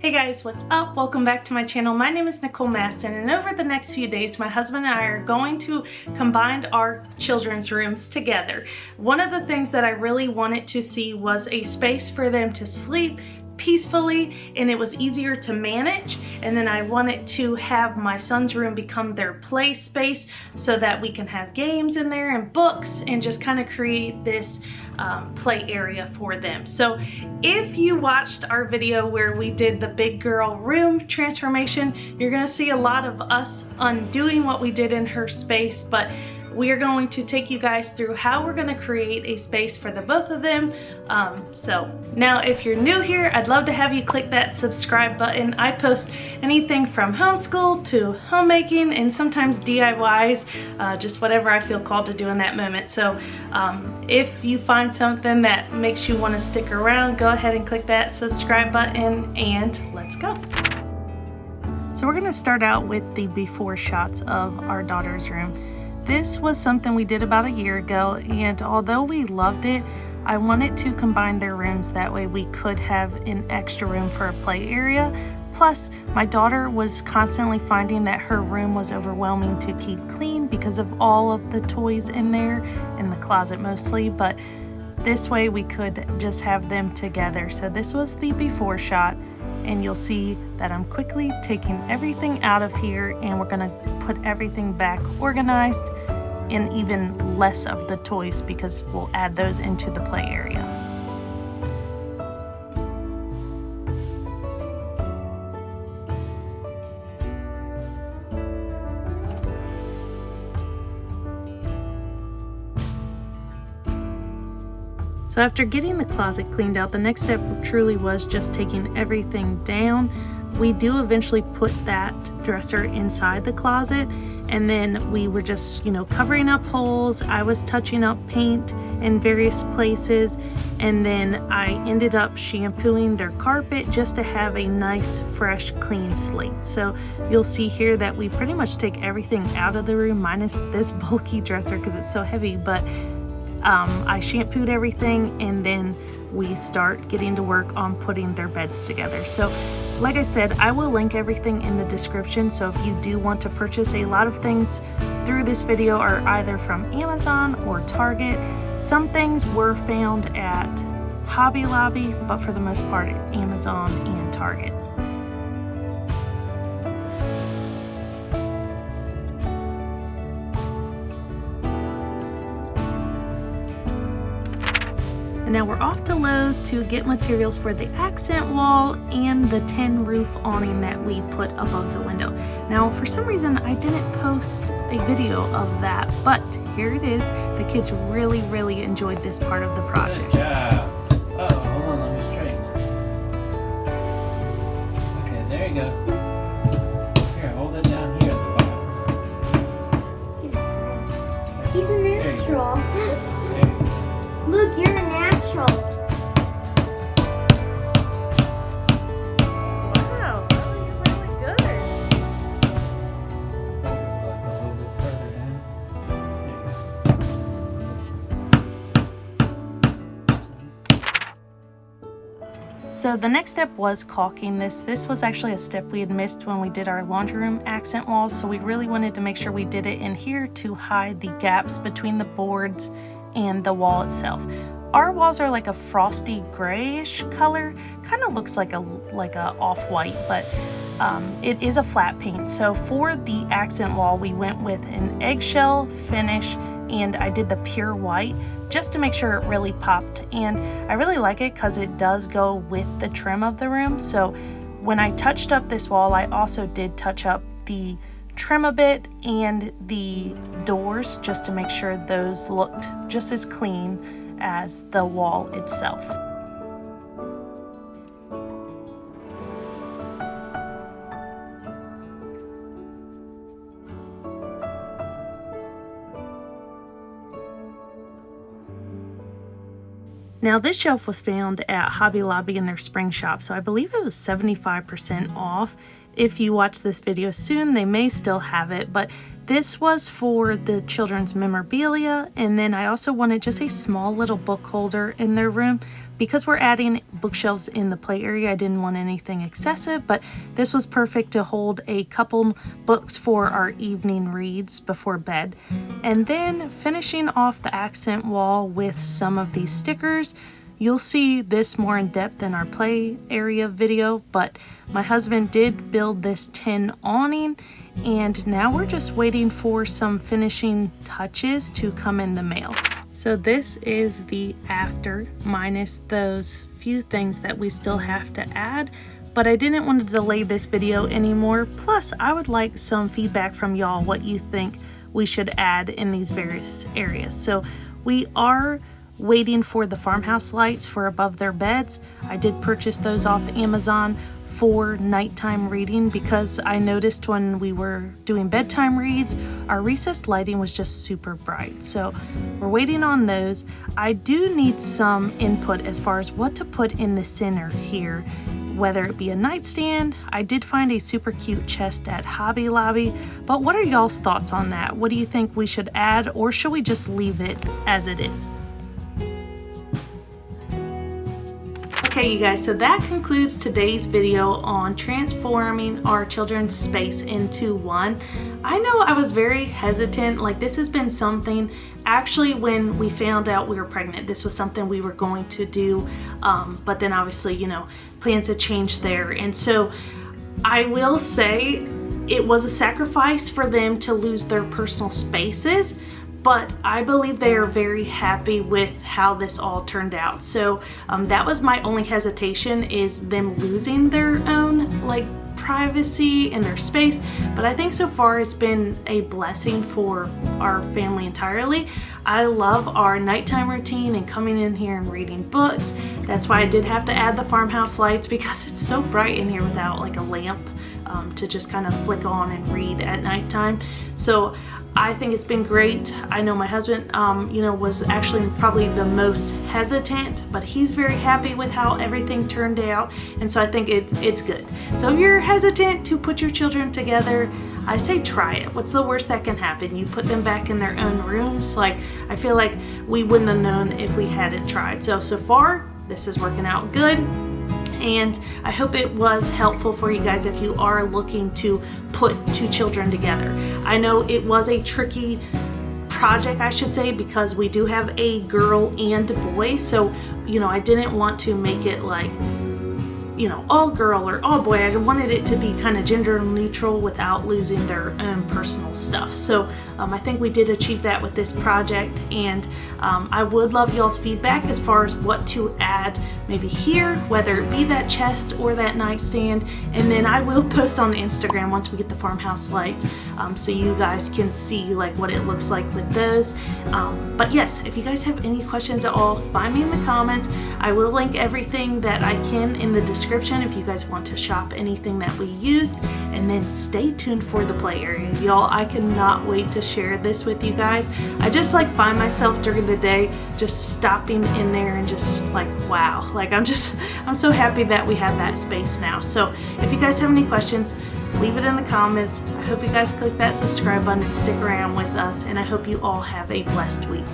Hey guys, what's up? Welcome back to my channel. My name is Nicole Maston, and over the next few days, my husband and I are going to combine our children's rooms together. One of the things that I really wanted to see was a space for them to sleep peacefully, and it was easier to manage. And then I wanted to have my son's room become their play space so that we can have games in there and books and just kind of create this play area for them. So if you watched our video where we did the big girl room transformation, you're going to see a lot of us undoing what we did in her space, but we are going to take you guys through how we're going to create a space for the both of them. So now if you're new here, I'd love to have you click that subscribe button. I post anything from homeschool to homemaking and sometimes DIYs, just whatever I feel called to do in that moment. So if you find something that makes you want to stick around, go ahead and click that subscribe button and let's go. So we're going to start out with the before shots of our daughter's room. This was something we did about a year ago, and although we loved it, I wanted to combine their rooms, that way we could have an extra room for a play area. Plus, my daughter was constantly finding that her room was overwhelming to keep clean because of all of the toys in there, in the closet mostly, but this way we could just have them together. So this was the before shot, and you'll see that I'm quickly taking everything out of here, and we're gonna put everything back organized and even less of the toys because we'll add those into the play area. So after getting the closet cleaned out, the next step truly was just taking everything down. We do eventually put that dresser inside the closet, and then we were just, covering up holes. I was touching up paint in various places, and then I ended up shampooing their carpet just to have a nice, fresh, clean slate. So you'll see here that we pretty much take everything out of the room, minus this bulky dresser because it's so heavy, but I shampooed everything, and then we start getting to work on putting their beds together. So like I said, I will link everything in the description, so if you do want to purchase, a lot of things through this video are either from Amazon or Target. Some things were found at Hobby Lobby, but for the most part Amazon and Target. And now we're off to Lowe's to get materials for the accent wall and the tin roof awning that we put above the window. Now, for some reason, I didn't post a video of that, but here it is. The kids really, really enjoyed this part of the project. Good job. Uh-oh, hold on, let me straighten it. Okay, there you go. Here, hold it down here at the bottom. He's a natural. There you go. Look, you're a natural. Wow, really, really good. Like a little bit further down. So the next step was caulking this. This was actually a step we had missed when we did our laundry room accent wall, so we really wanted to make sure we did it in here to hide the gaps between the boards and the wall itself. Our walls are like a frosty grayish color, kind of looks like a off-white, but it is a flat paint. So for the accent wall, we went with an eggshell finish, and I did the pure white just to make sure it really popped. And I really like it because it does go with the trim of the room. So when I touched up this wall, I also did touch up the trim a bit and the doors just to make sure those looked just as clean as the wall itself. Now this shelf was found at Hobby Lobby in their spring shop, so I believe it was 75% off. If you watch this video soon, they may still have it, but This was for the children's memorabilia, and then I also wanted just a small little book holder in their room. Because we're adding bookshelves in the play area, I didn't want anything excessive, but this was perfect to hold a couple books for our evening reads before bed. And then finishing off the accent wall with some of these stickers. You'll see this more in depth in our play area video, but my husband did build this tin awning, and now we're just waiting for some finishing touches to come in the mail. So this is the after, minus those few things that we still have to add, but I didn't want to delay this video anymore. Plus, I would like some feedback from y'all what you think we should add in these various areas. So we are waiting for the farmhouse lights for above their beds. I did purchase those off Amazon for nighttime reading because I noticed when we were doing bedtime reads, our recessed lighting was just super bright. So we're waiting on those. I do need some input as far as what to put in the center here, whether it be a nightstand. I did find a super cute chest at Hobby Lobby, but what are y'all's thoughts on that? What do you think we should add, or should we just leave it as it is? Okay, you guys, so that concludes today's video on transforming our children's space into one. I know I was very hesitant, like this has been something, actually when we found out we were pregnant, this was something we were going to do, but then obviously, you know, plans had changed there. And so I will say it was a sacrifice for them to lose their personal spaces, but I believe they are very happy with how this all turned out. So that was my only hesitation, is them losing their own like privacy and their space. But I think so far it's been a blessing for our family entirely. I love our nighttime routine and coming in here and reading books. That's why I did have to add the farmhouse lights, because it's so bright in here without like a lamp to just kind of flick on and read at nighttime. So I think it's been great. I know my husband, you know, was actually probably the most hesitant, but he's very happy with how everything turned out. And so I think it's good. So if you're hesitant to put your children together, I say try it. What's the worst that can happen? You put them back in their own rooms. Like, I feel like we wouldn't have known if we hadn't tried. So far, this is working out good. And I hope it was helpful for you guys if you are looking to put two children together. I know it was a tricky project, I should say, because we do have a girl and a boy. So, you know, I didn't want to make it like, you know, all girl or all boy. I wanted it to be kind of gender neutral without losing their own personal stuff. So I think we did achieve that with this project, and I would love y'all's feedback as far as what to add maybe here, whether it be that chest or that nightstand. And then I will post on Instagram once we get the farmhouse lights, so you guys can see like what it looks like with those. But yes, if you guys have any questions at all, find me in the comments. I will link everything that I can in the description if you guys want to shop anything that we used. And then stay tuned for the play area. Y'all, I cannot wait to share this with you guys. I just like find myself during the day just stopping in there and just like, wow, like I'm so happy that we have that space now. So if you guys have any questions, leave it in the comments. I hope you guys click that subscribe button and stick around with us, and I hope you all have a blessed week.